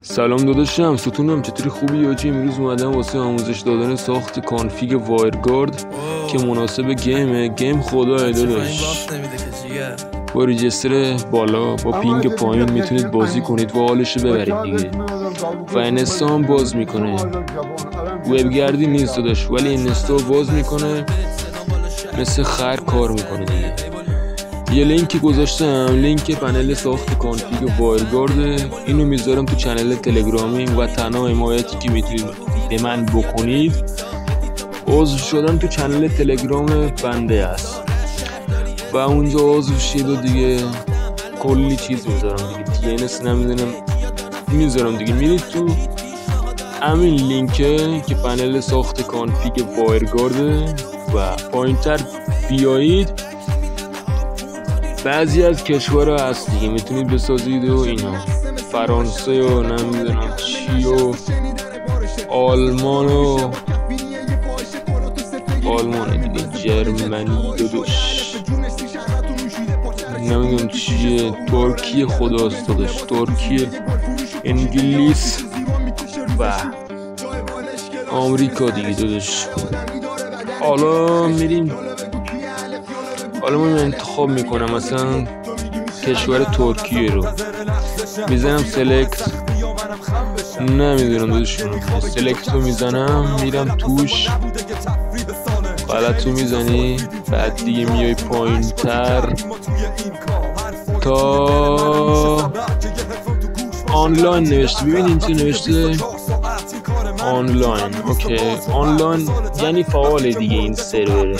سلام داداشم، ستونم، چطوری؟ خوبی آجی؟ امروز اومدم واسه آموزش دادن ساخت کانفیگ وایرگارد که مناسب گیم خدای داداش. با ریجستر بالا با پینگ پایین میتونید بازی کنید و حالشو ببرید دیگه. و اینستا هم باز میکنه، وبگردی نیست داداش، ولی اینستا باز میکنه، مثل خر کار میکنه دیگه. یه لینک گذاشتم، لینک پنل ساخت کانفیگ وایرگارد، اینو میذارم تو چنل تلگرامی و تنها حمایتی که میتونید به من بکنید عضو شدن تو چنل تلگرام بنده است و اونجا عضو شید و دیگه کلی چیز میذارم دیگه، DNS نمیدونم میذارم دیگه. میرید تو همین لینکه که پنل ساخت کانفیگ وایرگارد و پایینتر بیایید بعضی از کشورها هست دیگه میتونید بسازید و اینا، فرانسه و نمیدونم چی و آلمان دیگه، جرمنی داداش نمیدونم چیه، ترکیه خداست داداش، ترکیه، انگلیس و آمریکا دیگه داداش. حالا میریم، حالا من انتخاب میکنم مثلا کشور ترکیه رو میزنم سلکت، نمیدونم داداشون، سلکت رو میزنم، میرم توش، غلط رو میزنی، بعد دیگه میای پایین تر تا آنلاین نوشته، ببینید چی نوشته، آنلاین. اوکی، آنلاین یعنی فعال دیگه این سرور.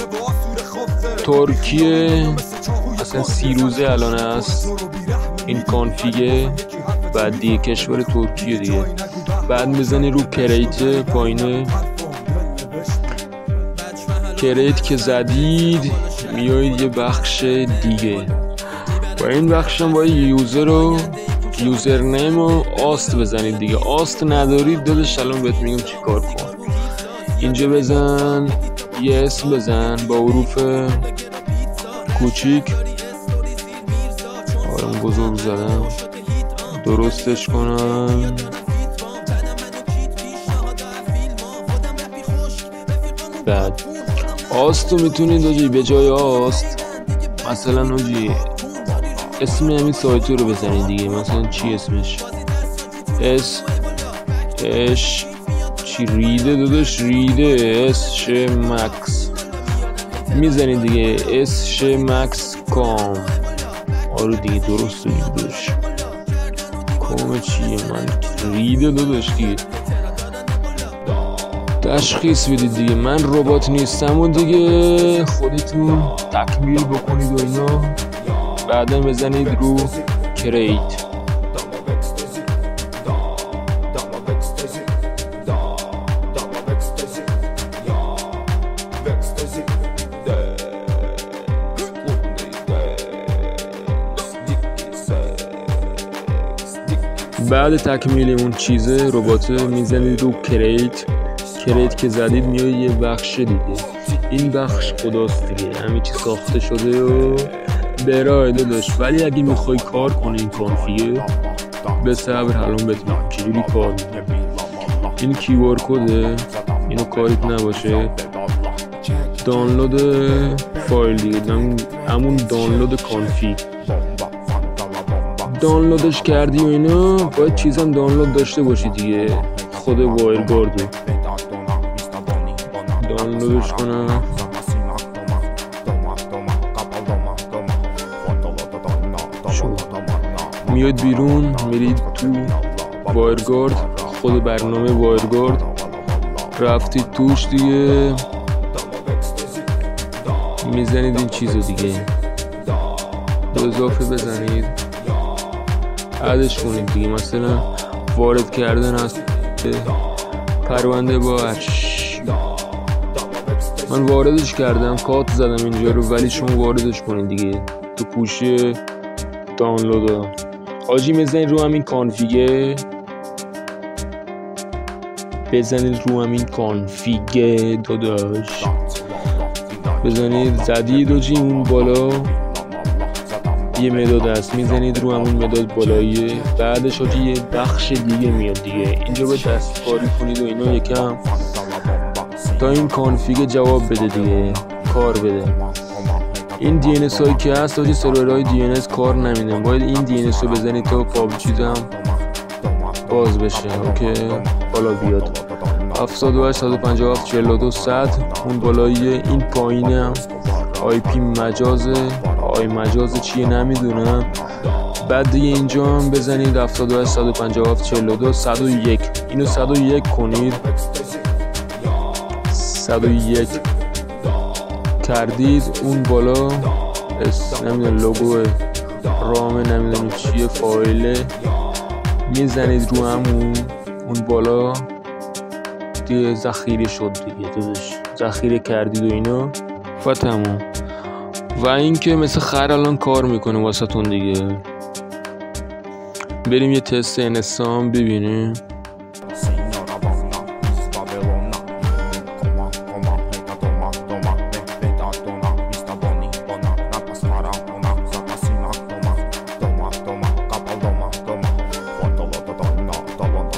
ترکیه اصلا 30 روزه الان هست این کانفیگه، بعد دیگه کشور ترکیه دیگه. بعد میزنی رو کریت، پایینه کریت که زدید میایید یه بخش دیگه و این بخش هم باید یوزر و یوزر نیم و آست بزنید دیگه. آست ندارید داداش الان بهت میگم چی کار کن. اینجا بزن یه اسم بزن با حروف کوچیک، آرام بزرگ زدم، درستش کنم، بعد آست رو میتونید آجی به جای آست مثلا آجی اسم همین سایت رو بزنید دیگه، مثلا چی اسمش، چی ریده داداش، ریده اس مکس میزنید دیگه، اس مکس کام. آره دیگه درست دیگه داداش، کام چیه، من ریده داداش دیگه، تشخیص بدید دیگه. من ربات نیستم و دیگه خودتون تکمیل بکنید و اینا، بعدا بزنید رو کریت. بعد تکمیل اون چیزه ربات میزنید رو کریت که زدید میاد یه بخش دیگه، این بخش خداست دیگه، همه چی ساخته شده و برای داداش. ولی اگه میخوای کار کنی این کانفیگه به صبر، الان بهتون چجوری کار میکنه. این کیوار کده، اینو کاریت نباشه، دانلود فایل دیگه، همون دانلود کانفیگ، دانلودش کردی و اینا باید چیزم دانلود داشته باشی دیگه، خود وایرگاردو دانلودش کنم. میاد بیرون، میرید تو وایرگارد، خود برنامه وایرگارد، رفتید توش دیگه، میزنید این چیزو دیگه، به اضافه بزنید، ادش کنید دیگه، مثلا وارد کردن از پرونده باش، من واردش کردم، کات زدم اینجا رو، ولی شما واردش کنید دیگه تو پوشه دانلود حاجی. میزنید رو همین کانفیگه، بزنید رو همین کانفیگه داداش، بزنید زدید و اون بالا یه مداد هست میزنید رو همون مداد بالاییه، بعدش حاجی یه بخش دیگه میاد دیگه، اینجا به دستکاری کنید و اینا یکم تا این کانفیگ جواب بده دیگه، کار بده. این DNS هایی که هست حاجی سرورهای DNS کار نمیدن، باید این DNS رو بزنید تا پابجی هم باز بشه. اوکی بالا بیاد 78 157 42 100 اون بالاییه، این پایینه IP مجازه، مجاز چیه نمیدونم. بعد دیگه اینجا هم بزنید 78 157 42 101 اینو 101 کنید، 101 کردید اون بالا نمیدونم لوگو رام نمیدونم چیه فایله میزنید رو همون اون بالا دیگه ذخیره شد دیگه، داداش ذخیره کردید و اینا و تمام. و اینکه مثل خر الان کار میکنه واسهتون دیگه. بریم یه تست NS هم ببینیم.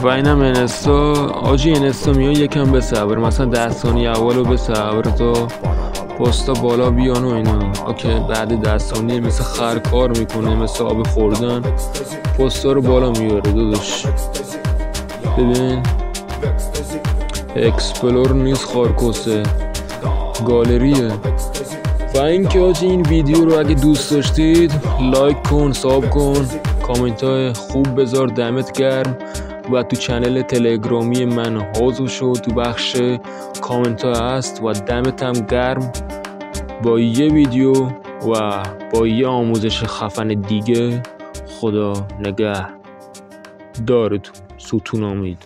و اینم انستا آجی انستا میان یکم بصبر، مثلا 10 ثانیه اولو بصبر تا پستا بالا بیان و اینا. اوکی بعد 10 ثانیه مثل خر کار میکنه، مثل آب خوردن پستا رو بالا میاره داداش. ببین اکسپلور نیست خارکوسه، گالریه. و اینکه آجی این ویدیو رو اگه دوست داشتید لایک کن، ساب کن، کامنت های خوب بذار، دمت گرم. و تو چنل تلگرامی من عضو شو، تو بخش کامنت ها هست و دمت هم گرم با یه ویدیو و با یه آموزش خفن دیگه. خدا نگه دارتون، ستون امید.